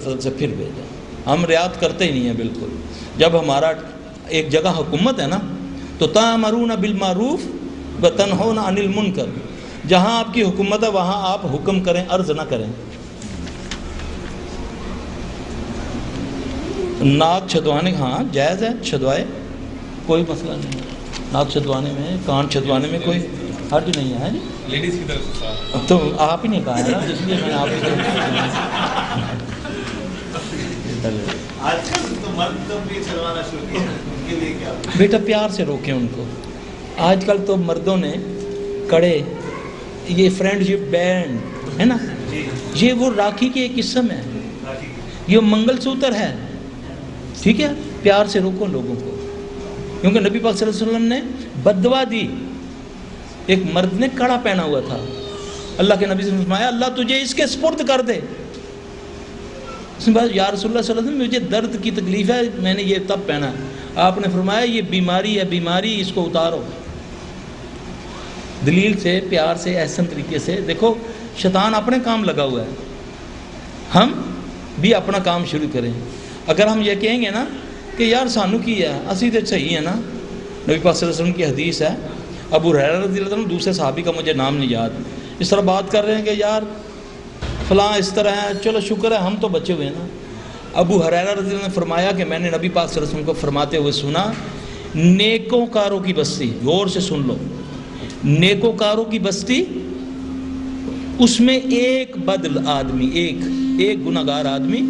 से फिर भेजा। हम रियात करते ही नहीं हैं बिल्कुल। जब हमारा एक जगह हुकूमत है ना तो तामरून बिल मारूफ व तनहौना अनिल मुनकर, जहाँ आपकी हुकूमत है वहाँ आप हुक्म करें, अर्ज ना करें। नाक छदवाने, हाँ जायज़ है, छदवाए, कोई मसला नहीं। नाक छदवाने में, कान छदवाने में कोई हर्ज नहीं है जी। लेडीज़ की तरफ से तो आप ही नहीं कहा है ना, इसलिए मैं आप ही आजकल तो मर्द तो भी चलवाना शुरू किया, उनके लिए क्या? बेटा प्यार से रोकें उनको। आजकल तो मर्दों ने कड़े, ये फ्रेंडशिप बैंड है ना, ये वो राखी की एक किस्म है, ये मंगलसूत्र है, ठीक है। प्यार से रोको लोगों को, क्योंकि नबी पाक सल्लल्लाहु अलैहि वसल्लम ने बद्दुआ दी। एक मर्द ने कड़ा पहना हुआ था, अल्लाह के नबी से फरमाया अल्लाह तुझे इसके स्पुर्द कर दे। या रसूलुल्लाह सल्लल्लाहु अलैहि वसल्लम मुझे दर्द की तकलीफ है, मैंने ये तब पहना। आपने फरमाया ये बीमारी है, बीमारी, इसको उतारो। दलील से, प्यार से, एहसन तरीके से। देखो शैतान अपने काम लगा हुआ है, हम भी अपना काम शुरू करें। अगर हम ये कहेंगे ना कि यार सानू की है, असी तो सही है ना। नबी पाक सल्लल्लाहु अलैहि वसल्लम की हदीस है, अबू हुरैरा रज़ियल्लाहु अन्हु, दूसरे सहाबी का मुझे नाम नहीं याद, इस तरह बात कर रहे हैं कि यार फ़लाँ इस तरह है, चलो शुक्र है हम तो बचे हुए हैं ना। अबू हुरैरा रज़ियल्लाहु अन्हु ने फरमाया कि मैंने नबी पाक सल्लल्लाहु अलैहि वसल्लम को फरमाते हुए सुना, नेकोकारों की बस्ती, गौर से सुन लो, नेकोकारों की बस्ती, उसमें एक बदल आदमी, एक गुनाहगार आदमी,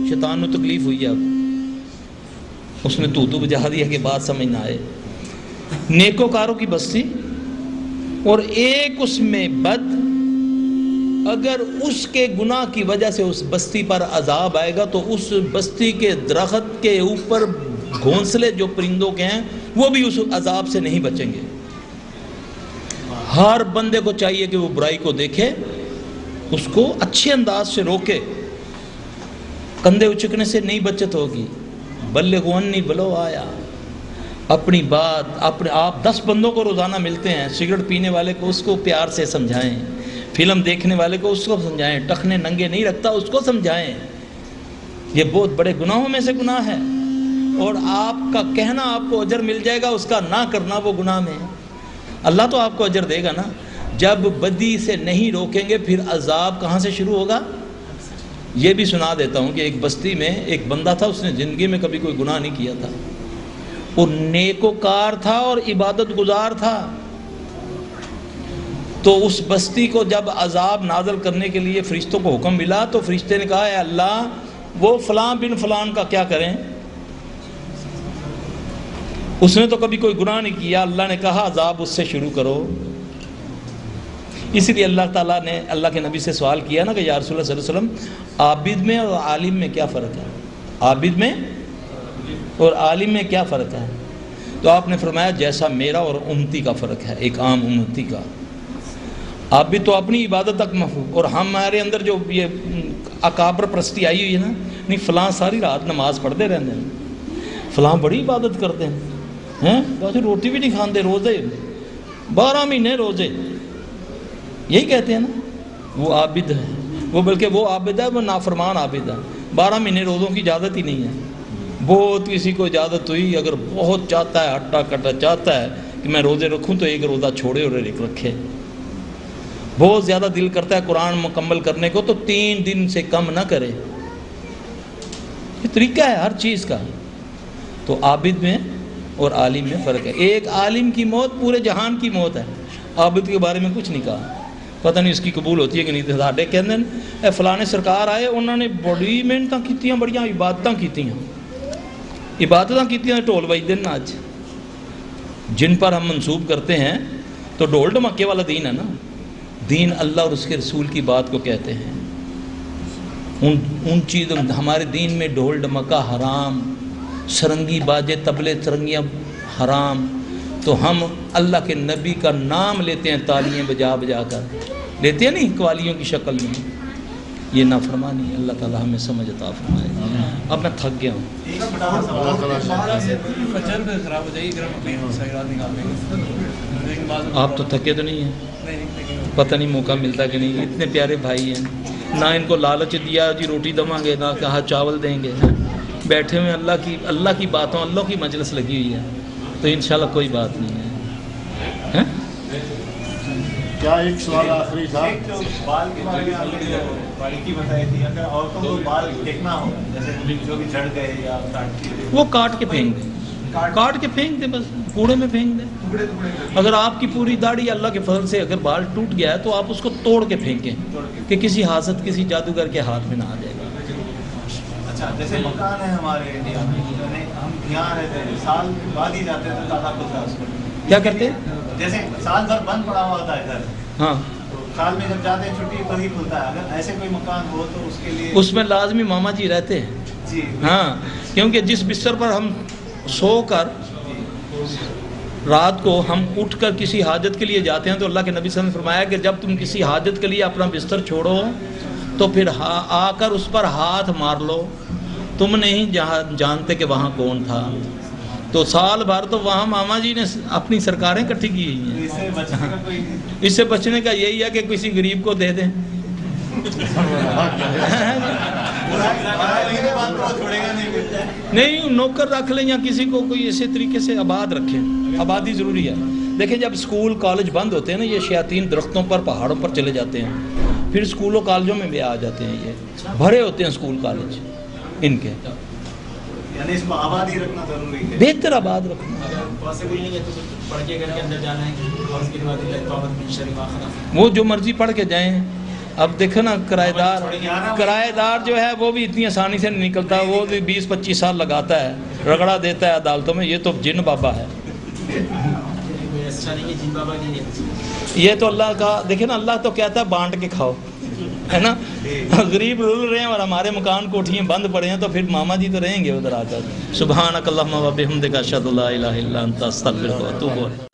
शैतान को तकलीफ हुई है, अब उसने तू बजा दिया कि बात समझ ना आए। नेकोकारों की बस्ती और एक उसमें बद, अगर उसके गुनाह की वजह से उस बस्ती पर अजाब आएगा तो उस बस्ती के दरख्त के ऊपर घोंसले जो परिंदों के हैं वो भी उस अजाब से नहीं बचेंगे। हर बंदे को चाहिए कि वो बुराई को देखे, उसको अच्छे अंदाज से रोके। कंधे उचकने से नहीं बचत होगी। बल्ले को अन्नी बलो आया, अपनी बात अपने आप 10 बंदों को रोज़ाना मिलते हैं, सिगरेट पीने वाले को उसको प्यार से समझाएं, फिल्म देखने वाले को उसको समझाएं, टखने नंगे नहीं रखता उसको समझाएं। ये बहुत बड़े गुनाहों में से गुनाह है, और आपका कहना आपको अजर मिल जाएगा, उसका ना करना वो गुनाह में है। अल्लाह तो आपको अजर देगा ना। जब बदी से नहीं रोकेंगे फिर अजाब कहाँ से शुरू होगा। ये भी सुना देता हूँ कि एक बस्ती में एक बंदा था, उसने ज़िंदगी में कभी कोई गुनाह नहीं किया था, वो नेकोकार था और इबादत गुजार था। तो उस बस्ती को जब अजाब नाज़िल करने के लिए फ़रिश्तों को हुक्म मिला तो फ़रिश्ते ने कहा, अल्लाह वो फ़लाँ बिन फ़लान का क्या करें, उसने तो कभी कोई गुनाह नहीं किया। अल्लाह ने कहा अजाब उससे शुरू करो। इसलिए अल्लाह ताला ने अल्लाह के नबी से सवाल किया ना कि या रसूलुल्लाह सल्लल्लाहु अलैहि वसल्लम आबिद में और आलिम में क्या फ़र्क है, आबिद में और आलिम में क्या फ़र्क है। तो आपने फरमाया जैसा मेरा और उम्मती का फ़र्क है, एक आम उम्मती का। आबिद तो अपनी इबादत तक महफूज, और हमारे अंदर जो ये अकाबर प्रस्ती आई हुई है ना, नहीं फ़लाँ सारी रात नमाज़ पढ़ते रहते हैं, फ़लाँ बड़ी इबादत करते हैं, बस रोटी भी नहीं खाते, रोज़े 12 महीने रोज़े, यही कहते हैं ना वो आबिद है। वो बल्कि वो आबिद है, वो नाफरमान आबिद है। 12 महीने रोज़ों की इजाज़त ही नहीं है। बहुत किसी को इजाज़त हुई, अगर बहुत चाहता है, हट्टा कट्टा चाहता है कि मैं रोज़े रखूँ तो एक रोज़ा छोड़े और एक रखे। बहुत ज़्यादा दिल करता है कुरान मुकम्मल करने को तो 3 दिन से कम ना करे। ये तरीका है हर चीज़ का। तो आबिद में और आलिम में फ़र्क है। एक आलिम की मौत पूरे जहान की मौत है, आबिद के बारे में कुछ नहीं कहा। पता नहीं उसकी कबूल होती है कि नहीं। तो साढ़े कहते फलाने सरकार आए, उन्होंने बड़ी मेहनत की, बड़िया इबादत की, ढोल बजते हैं अज जिन पर हम मंसूब करते हैं। तो ढोल ढमाके वाला दीन है ना। दीन अल्लाह और उसके रसूल की बात को कहते हैं। उन चीज़ हमारे दीन में ढोल ढमाका हराम, सरंगी बाजे तबले सरंगियाँ हराम। तो हम अल्लाह के नबी का नाम लेते हैं, तालियां बजा बजा कर लेते हैं, नहीं कवालियों की शक्ल में। ये नाफरमानी, अल्लाह ताला हमें समझ अता फरमाए। अब मैं थक गया हूँ। आप तो थके तो नहीं हैं, पता नहीं मौका मिलता कि नहीं। इतने प्यारे भाई हैं। نہ ان کو لالچ دیا جی روٹی دماں گے، نہ کہا چاول دیں گے. بیٹھے ہوئے اللہ کی باتوں، اللہ کی مجلس لگی ہوئی ہے، تو انشاءاللہ کوئی بات نہیں ہے. کیا ایک سوال آخری تھا؟ ایک جو بال کے بارے میں آپ نے باریکی بتائی تھی، اگر عورتوں کو بال پھینکنا ہو، جیسے جو بھی جھڑ گئے یا کاٹ کے، وہ کاٹ کے پھینک دیں، کاٹ کے پھینک دیں، بس کوڑے میں پھینک دیں. اگر آپ کی پوری داڑھی اللہ کے فضل سے اگر بال ٹوٹ گیا ہے تو آپ اس کو توڑ کے پھینکیں کہ کسی حاسد کسی جادوگر کے ہاتھ میں نہ آ جائے گا. اچھا جیسے مکان ہے ہمارے انڈیا میں، یعنی ہم یہاں رہتے ہیں، سال بعد ہی جاتے ہیں تو تالا کھلتا ہے اس کو. کیا کرتے ہیں؟ جیسے سال بھر بند پڑا ہوا ہوتا ہے گھر، ہاں تو سال میں جب جاتے ہیں چھٹی پر ہی کھلتا ہے. اگر ایسے کوئی مکان ہو تو اس کے لیے اس میں لازمی ماما جی رہتے ہیں. جی ہاں، کیونکہ جس بستر پر ہم سو کر رات کو ہم اٹھ کر کسی حاجت کے لیے جاتے ہیں تو اللہ کے نبی صلی اللہ علیہ وسلم نے فرمایا کہ جب تم کسی حاجت کے لیے اپنا بستر چھوڑو تو پھر آ کر اس پر ہاتھ مار لو، تم نہیں جانتے کہ وہاں کون تھا. تو سال بھر تو وہاں ماما جی نے اپنی سرکاریں اکٹھی کی ہوئی ہیں. اس سے بچنے کا کوئی اس سے بچنے کا یہی ہے کہ کسی غریب کو دے دیں. نہیں، نوکر رکھ لیں یا کسی کو کوئی اسی طریقے سے آباد رکھیں. آبادی ضروری ہے. دیکھیں جب اسکول کالج بند ہوتے ہیں نا، یہ شیاطین درختوں پر پہاڑوں پر چلے جاتے ہیں، پھر اسکولوں کالجوں میں بھی آ جاتے ہیں. یہ بھرے ہوتے ہیں اسکول کالج ان کے. یعنی اس کو آباد ہی رکھنا ضروری ہے. بہتر آباد رکھنا. پاسبل نہیں ہے تو پڑھ کے گھر کے اندر جانا ہے اور اس کے بعد توبۃ من شر ما خلق. وہ جو مرضی پڑھ کے جائیں. اب دیکھو نا کرایہ دار جو ہے وہ بھی اتنی آسانی سے نہیں نکلتا، وہ بھی 20-25 سال لگاتا ہے، رگڑا دیتا ہے عدالتوں میں. یہ تو جن بابا ہے. ایسا نہیں ہے جن بابا نہیں ہے. یہ تو اللہ کا دیکھیں نا، اللہ تو کہتا ہے بانٹ کے کھاؤ، ہے نا. غریب رول رہے ہیں اور ہمارے مکان کوٹھیاں بند پڑے ہیں تو پھر ماما جی تو رہیں گے ادھر آ کر. سبحانک اللہم و بحمدک اشہد ان لا الہ الا انت استغفرک و اتوب الیک.